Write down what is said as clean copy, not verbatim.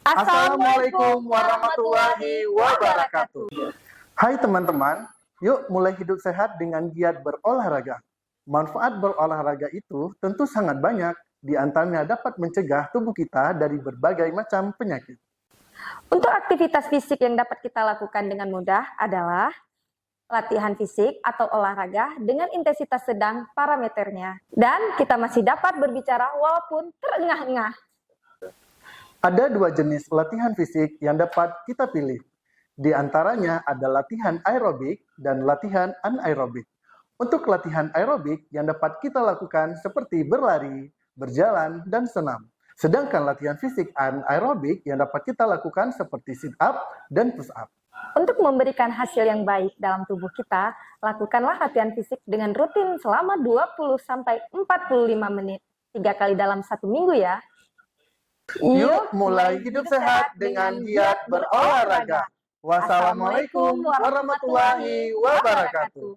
Assalamualaikum warahmatullahi wabarakatuh. Hai teman-teman, yuk mulai hidup sehat dengan giat berolahraga. Manfaat berolahraga itu tentu sangat banyak, di antaranya dapat mencegah tubuh kita dari berbagai macam penyakit. Untuk aktivitas fisik yang dapat kita lakukan dengan mudah adalah latihan fisik atau olahraga dengan intensitas sedang parameternya. Dan kita masih dapat berbicara walaupun terengah-engah. Ada dua jenis latihan fisik yang dapat kita pilih. Di antaranya ada latihan aerobik dan latihan anaerobik. Untuk latihan aerobik yang dapat kita lakukan seperti berlari, berjalan, dan senam. Sedangkan latihan fisik anaerobik yang dapat kita lakukan seperti sit up dan push up. Untuk memberikan hasil yang baik dalam tubuh kita, lakukanlah latihan fisik dengan rutin selama 20-45 menit. 3 kali dalam 1 minggu ya. Yuk mulai hidup sehat dengan giat berolahraga. Wassalamualaikum warahmatullahi wabarakatuh.